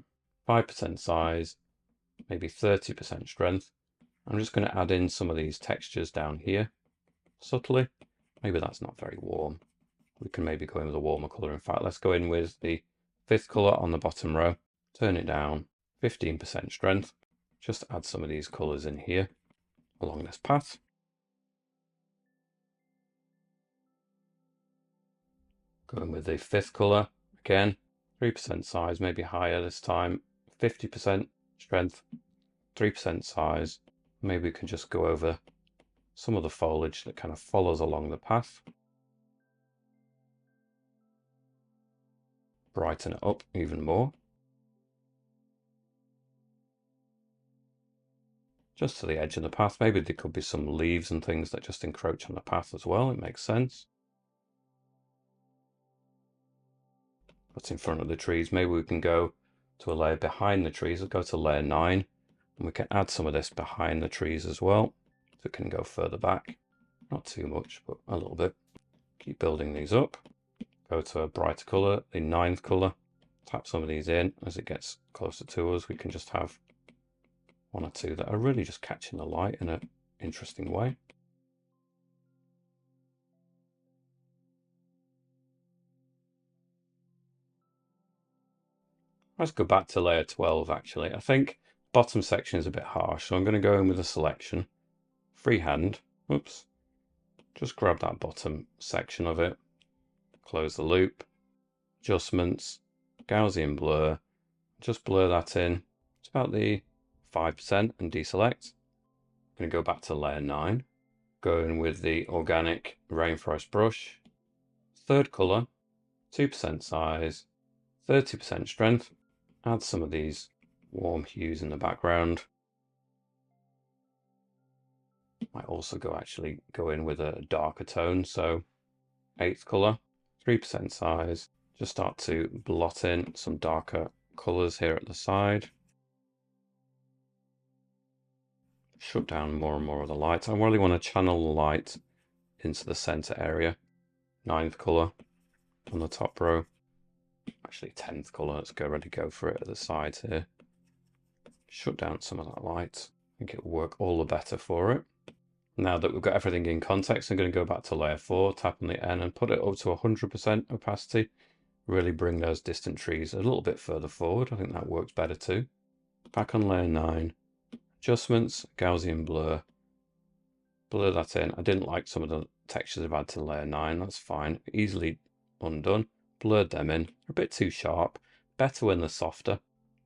S1: 5% size, maybe 30% strength. I'm just going to add in some of these textures down here, subtly. Maybe that's not very warm. We can maybe go in with a warmer colour. In fact, let's go in with the 5th colour on the bottom row, turn it down, 15% strength. Just add some of these colours in here along this path. Going with the 5th colour, again, 3% size, maybe higher this time, 50% strength, 3% size. Maybe we can just go over some of the foliage that kind of follows along the path. Brighten it up even more. Just to the edge of the path, maybe there could be some leaves and things that just encroach on the path as well, it makes sense. What's in front of the trees, maybe we can go to a layer behind the trees. We'll go to layer 9, and we can add some of this behind the trees as well. So it can go further back. Not too much, but a little bit. Keep building these up. Go to a brighter colour, the 9th colour. Tap some of these in. As it gets closer to us, we can just have one or two that are really just catching the light in an interesting way. Let's go back to layer 12 actually. I think bottom section is a bit harsh, so I'm going to go in with a selection. Freehand. Oops. Just grab that bottom section of it. Close the loop. Adjustments. Gaussian blur. Just blur that in. It's about the 5% and deselect. I'm going to go back to layer 9. Go in with the organic rainforest brush. Third color. 2% size. 30% strength. Add some of these warm hues in the background. Might also go in with a darker tone, so 8th color, 3% size. Just start to blot in some darker colors here at the side. Shut down more and more of the light. I really want to channel the light into the center area. 9th color on the top row. Actually 10th color, let's go for it at the sides here. Shut down some of that light. I think it'll work all the better for it. Now that we've got everything in context, I'm going to go back to layer 4, tap on the N and put it up to 100% opacity. Really bring those distant trees a little bit further forward. I think that works better too. Back on layer 9, adjustments, Gaussian blur. Blur that in. I didn't like some of the textures I've had to layer 9, that's fine. Easily undone. Blurred them in. A bit too sharp. Better when they're softer.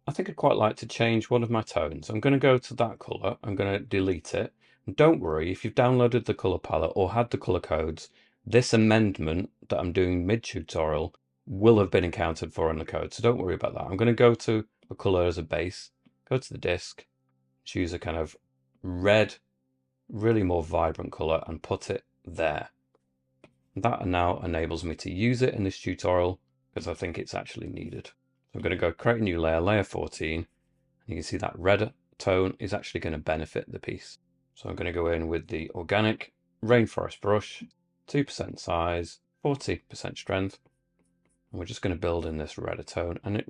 S1: I think I'd quite like to change one of my tones. I'm going to go to that colour. I'm going to delete it. And don't worry, if you've downloaded the colour palette or had the colour codes, this amendment that I'm doing mid-tutorial will have been accounted for in the code. So don't worry about that. I'm going to go to a colour as a base, go to the disk, choose a kind of red, really more vibrant colour and put it there. That now enables me to use it in this tutorial because I think it's actually needed. So I'm going to go create a new layer, layer 14. And you can see that red tone is actually going to benefit the piece. So I'm going to go in with the organic rainforest brush, 2% size, 40% strength. And we're just going to build in this redder tone. And it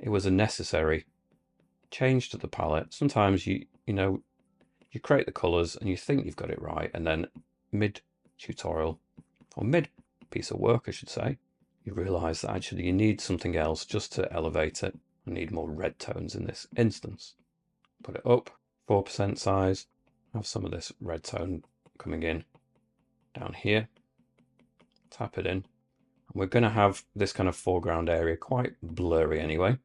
S1: was a necessary change to the palette. Sometimes you create the colors and you think you've got it right. And then mid tutorial or mid piece of work, I should say, you realize that actually you need something else just to elevate it. I need more red tones in this instance. Put it up, 4% size, have some of this red tone coming in down here, tap it in. And we're going to have this kind of foreground area quite blurry anyway,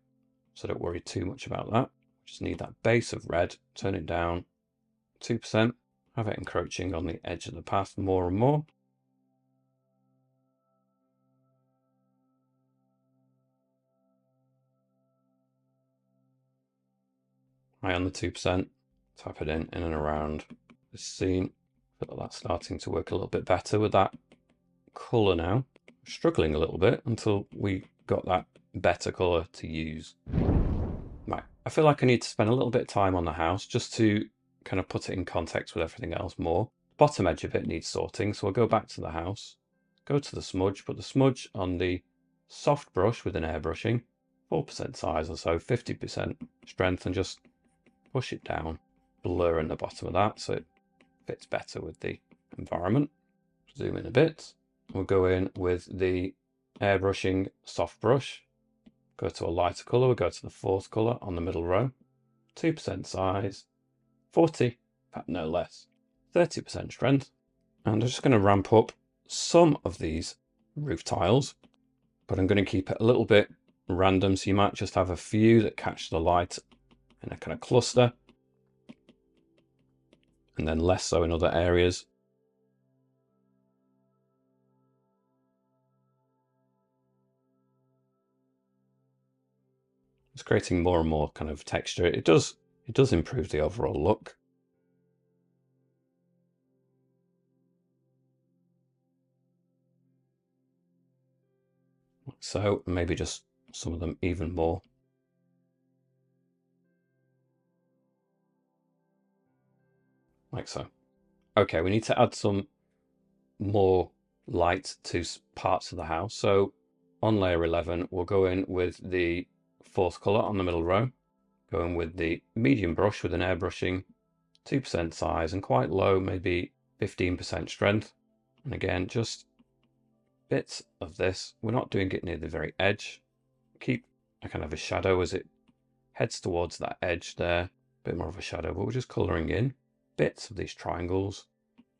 S1: so don't worry too much about that. Just need that base of red, turn it down, 2%, have it encroaching on the edge of the path more and more. High on the 2%, tap it in and around this scene. I feel like that's starting to work a little bit better with that colour now. Struggling a little bit until we got that better colour to use. Right, I feel like I need to spend a little bit of time on the house just to kind of put it in context with everything else more. Bottom edge of it needs sorting, so I'll go back to the house, go to the smudge, put the smudge on the soft brush with an airbrushing, 4% size or so, 50% strength, and just push it down, blur in the bottom of that so it fits better with the environment. Zoom in a bit. We'll go in with the airbrushing soft brush, go to a lighter colour, we'll go to the 4th colour on the middle row, 2% size, 40, no less, 30% strength. And I'm just going to ramp up some of these roof tiles, but I'm going to keep it a little bit random, so you might just have a few that catch the light in a kind of cluster, and then less so in other areas. It's creating more and more kind of texture. It does improve the overall look. So maybe just some of them even more. Like so. Okay, we need to add some more light to parts of the house. So on layer 11, we'll go in with the 4th colour on the middle row, go in with the medium brush with an airbrushing, 2% size and quite low, maybe 15% strength. And again, just bits of this. We're not doing it near the very edge. Keep a kind of a shadow as it heads towards that edge there. A bit more of a shadow, but we're just colouring in bits of these triangles,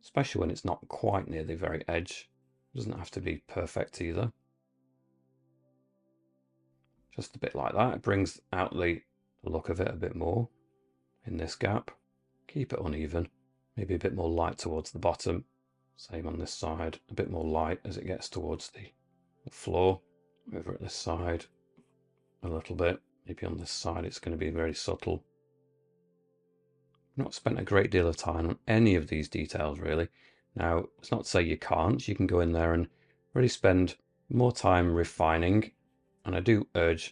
S1: especially when it's not quite near the very edge. It doesn't have to be perfect either. Just a bit like that. It brings out the look of it a bit more in this gap. Keep it uneven. Maybe a bit more light towards the bottom. Same on this side. A bit more light as it gets towards the floor. Over at this side a little bit. Maybe on this side it's going to be very subtle. I've not spent a great deal of time on any of these details really. Now, it's not to say you can't. You can go in there and really spend more time refining. And I do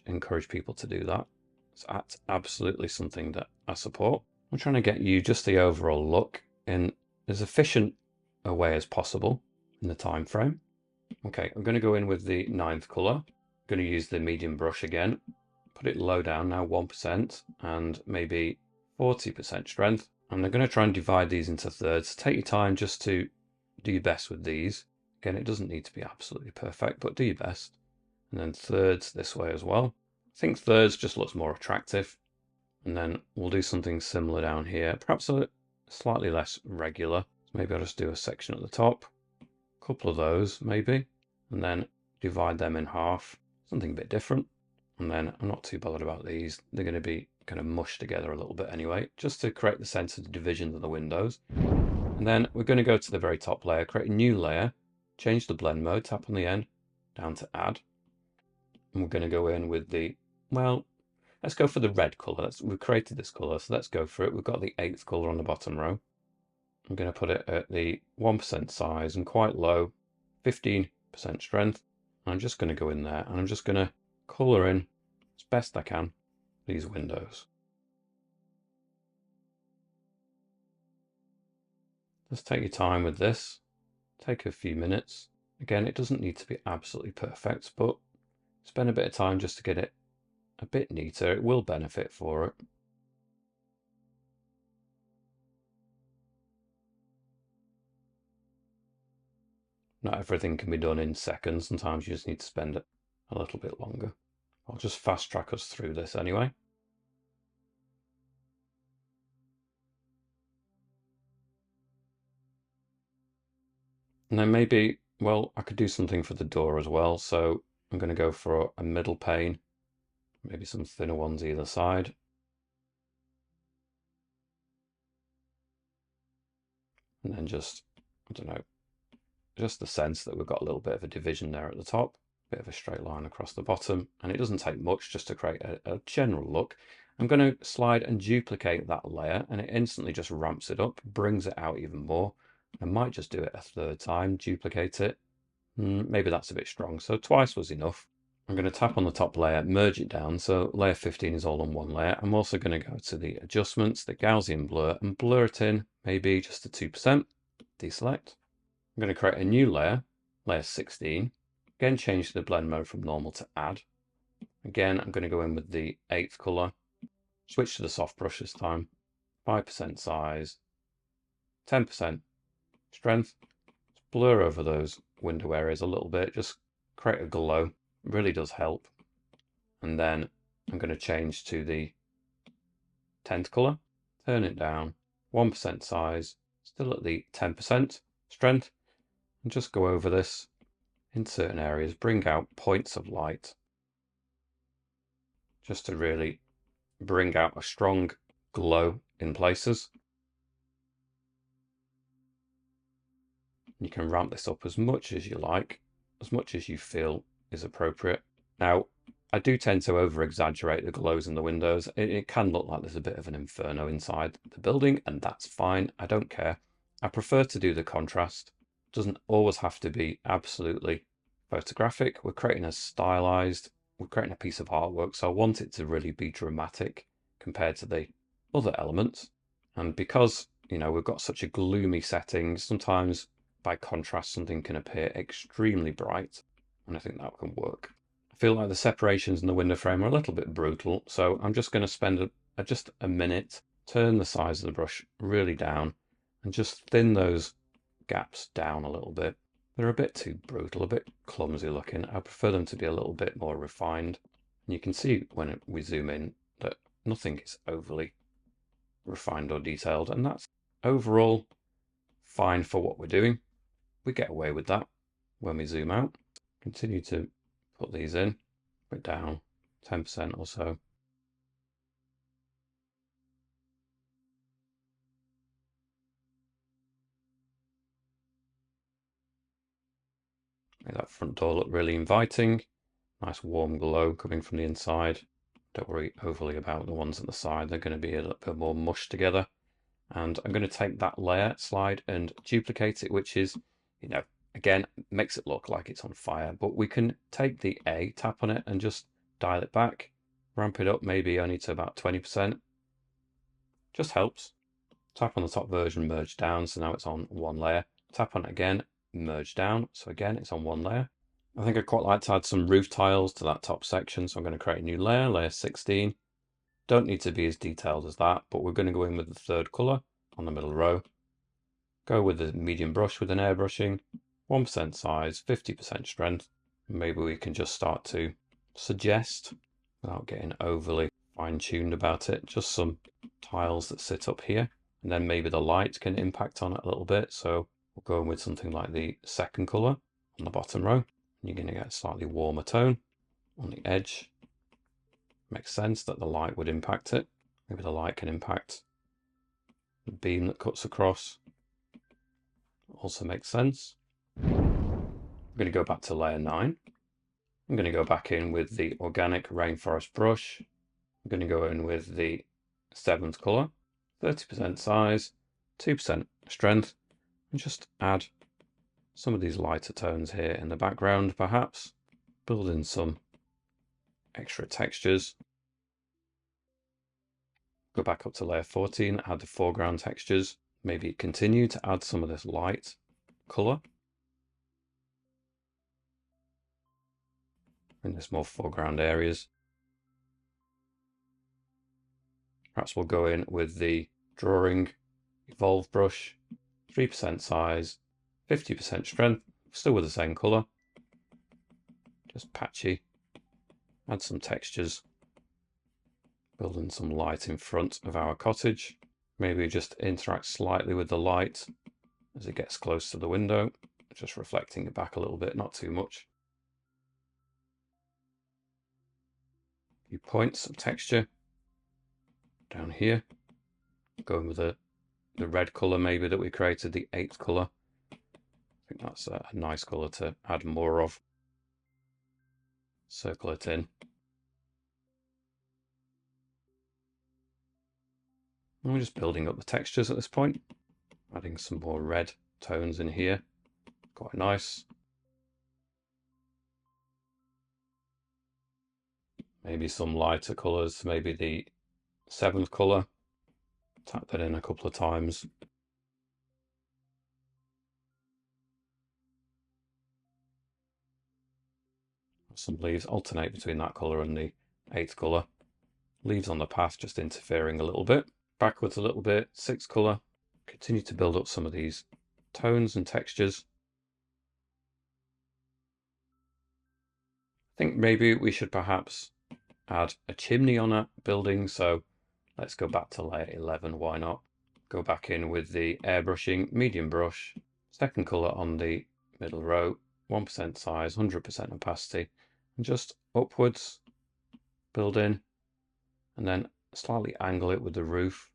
S1: encourage people to do that. It's absolutely something that I support. I'm trying to get you just the overall look in as efficient a way as possible in the time frame. Okay, I'm going to go in with the 9th colour. I'm going to use the medium brush again. Put it low down now, 1%, and maybe 40% strength. And I'm going to try and divide these into thirds. Take your time just to do your best with these. Again, it doesn't need to be absolutely perfect, but do your best. And then thirds this way as well. I think thirds just looks more attractive. And then we'll do something similar down here, perhaps a slightly less regular. So maybe I'll just do a section at the top, a couple of those maybe, and then divide them in half, something a bit different. And then I'm not too bothered about these. They're going to be kind of mushed together a little bit anyway, just to create the sense of the divisions of the windows. And then we're going to go to the very top layer, create a new layer, change the blend mode, tap on the N, down to add. And we're going to go in with the, well, let's go for the red colour. We've created this colour, so let's go for it. We've got the 8th colour on the bottom row. I'm going to put it at the 1% size and quite low, 15% strength. I'm just going to go in there and I'm just going to colour in as best I can these windows. Just take your time with this. Take a few minutes. Again, it doesn't need to be absolutely perfect, but spend a bit of time just to get it a bit neater. It will benefit for it. Not everything can be done in seconds. Sometimes you just need to spend it a little bit longer. I'll just fast track us through this anyway. And then maybe, well, I could do something for the door as well. So I'm going to go for a middle pane, maybe some thinner ones either side. And then just, I don't know, just the sense that we've got a little bit of a division there at the top, a bit of a straight line across the bottom. And it doesn't take much just to create a general look. I'm going to slide and duplicate that layer and it instantly just ramps it up, brings it out even more. I might just do it a third time, duplicate it. Maybe that's a bit strong, so twice was enough. I'm going to tap on the top layer, merge it down, so layer 15 is all on one layer. I'm also going to go to the adjustments, the Gaussian blur, and blur it in, maybe just to 2%, deselect. I'm going to create a new layer, layer 16. Again, change the blend mode from normal to add. Again, I'm going to go in with the 8th color, switch to the soft brush this time, 5% size, 10% strength, blur over those window areas a little bit, just create a glow. It really does help. And then I'm going to change to the 10th color, turn it down, 1% size, still at the 10% strength, and just go over this in certain areas, bring out points of light, just to really bring out a strong glow in places. You can ramp this up as much as you like, as much as you feel is appropriate. Now, I do tend to over-exaggerate the glows in the windows. It can look like there's a bit of an inferno inside the building, and that's fine. I don't care. I prefer to do the contrast. It doesn't always have to be absolutely photographic. We're creating a stylized, we're creating a piece of artwork, so I want it to really be dramatic compared to the other elements. And because, you know, we've got such a gloomy setting, sometimes by contrast something can appear extremely bright, and I think that can work. I feel like the separations in the window frame are a little bit brutal, so I'm just going to spend just a minute, turn the size of the brush really down, and just thin those gaps down a little bit. They're a bit too brutal, a bit clumsy looking. I prefer them to be a little bit more refined. And you can see when we zoom in that nothing is overly refined or detailed, and that's overall fine for what we're doing. We get away with that when we zoom out. Continue to put these in, put down 10% or so. Make that front door look really inviting. Nice warm glow coming from the inside. Don't worry overly about the ones at the side. They're going to be a little bit more mushed together. And I'm going to take that layer slide and duplicate it, which is, again, makes it look like it's on fire. But we can take the A, tap on it, and just dial it back, ramp it up maybe only to about 20%. Just helps. Tap on the top version, merge down, so now it's on one layer. Tap on it again, merge down, so again it's on one layer. I think I'd quite like to add some roof tiles to that top section, so I'm going to create a new layer, layer 16. Don't need to be as detailed as that, but we're going to go in with the third colour on the middle row. Go with the medium brush with an airbrushing, 1% size, 50% strength. Maybe we can just start to suggest, without getting overly fine-tuned about it, just some tiles that sit up here, and then maybe the light can impact on it a little bit. So we'll go in with something like the second colour on the bottom row. You're going to get a slightly warmer tone on the edge. Makes sense that the light would impact it. Maybe the light can impact the beam that cuts across. Also makes sense. I'm going to go back to layer 9. I'm going to go back in with the organic rainforest brush. I'm going to go in with the 7th colour, 30% size, 2% strength, and just add some of these lighter tones here in the background, perhaps. Build in some extra textures. Go back up to layer 14, add the foreground textures. Maybe continue to add some of this light colour in this more foreground areas. Perhaps we'll go in with the drawing evolve brush, 3% size, 50% strength, still with the same colour. Just patchy. Add some textures. Build in some light in front of our cottage. Maybe just interact slightly with the light as it gets close to the window, just reflecting it back a little bit, not too much. A few points of texture down here. Going with the red colour maybe that we created, the 8th colour. I think that's a nice colour to add more of. Circle it in. And we're just building up the textures at this point. Adding some more red tones in here. Quite nice. Maybe some lighter colours, maybe the 7th colour. Tap that in a couple of times. Some leaves, alternate between that colour and the 8th colour. Leaves on the path just interfering a little bit. Backwards a little bit, 6th colour. Continue to build up some of these tones and textures. I think maybe we should perhaps add a chimney on a building, so let's go back to layer 11, why not? Go back in with the airbrushing medium brush, 2nd colour on the middle row, 1% size, 100% opacity, and just upwards build in, and then slightly angle it with the roof,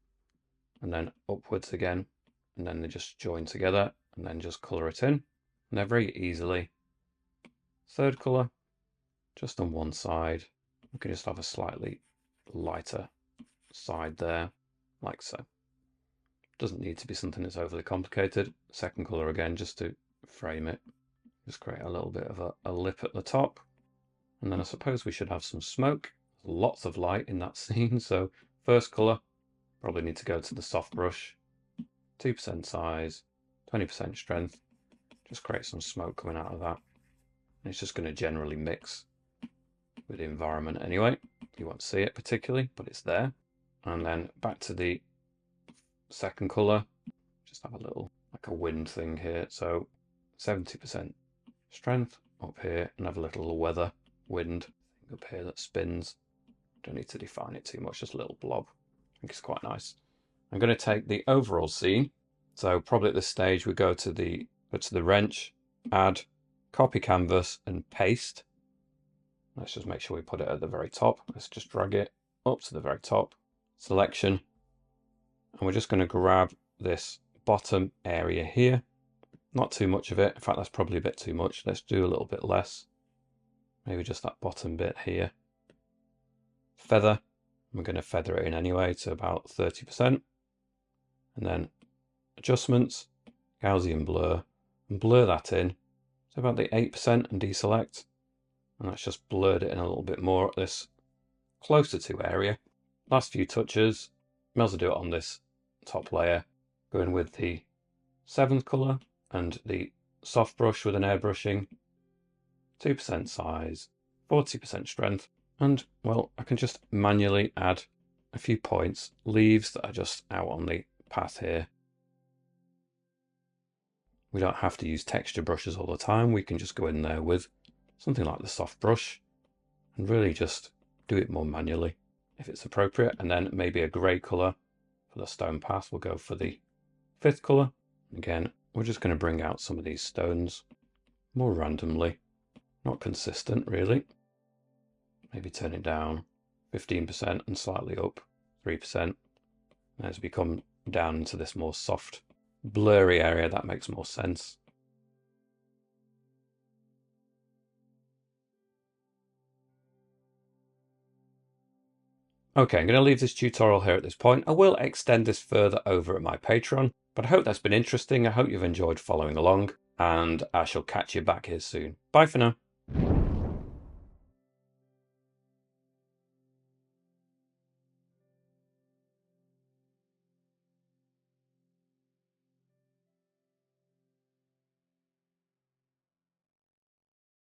S1: and then upwards again, and then they just join together, and then just colour it in, and they're very easily. 3rd colour, just on one side. We can just have a slightly lighter side there, like so. Doesn't need to be something that's overly complicated. 2nd colour again, just to frame it. Just create a little bit of a lip at the top. And then I suppose we should have some smoke. Lots of light in that scene, so 1st colour, probably need to go to the soft brush. 2% size, 20% strength. Just create some smoke coming out of that. And it's just going to generally mix with the environment anyway. You won't see it particularly, but it's there. And then back to the 2nd colour. Just have a little, like a wind thing here. So 70% strength up here, and have a little weather wind up here that spins. Don't need to define it too much, just a little blob. I think it's quite nice. I'm going to take the overall scene. So probably at this stage we go to the wrench, add, copy canvas and paste. Let's just make sure we put it at the very top. Let's just drag it up to the very top. Selection. And we're just going to grab this bottom area here. Not too much of it. In fact, that's probably a bit too much. Let's do a little bit less. Maybe just that bottom bit here. Feather. We're going to feather it in anyway to about 30%. And then adjustments, Gaussian blur, and blur that in to about the 8% and deselect. And that's just blurred it in a little bit more at this closer to area. Last few touches, may as well do it on this top layer, going with the 7th colour and the soft brush with an airbrushing, 2% size, 40% strength, and well, I can just manually add a few points, leaves that are just out on the path here. We don't have to use texture brushes all the time. We can just go in there with something like the soft brush and really just do it more manually if it's appropriate. And then maybe a grey colour for the stone path. We'll go for the 5th colour. Again, we're just going to bring out some of these stones more randomly, not consistent really. Maybe turn it down 15% and slightly up 3%. As we come down into this more soft, blurry area, that makes more sense. Okay, I'm going to leave this tutorial here at this point. I will extend this further over at my Patreon, but I hope that's been interesting. I hope you've enjoyed following along, and I shall catch you back here soon. Bye for now.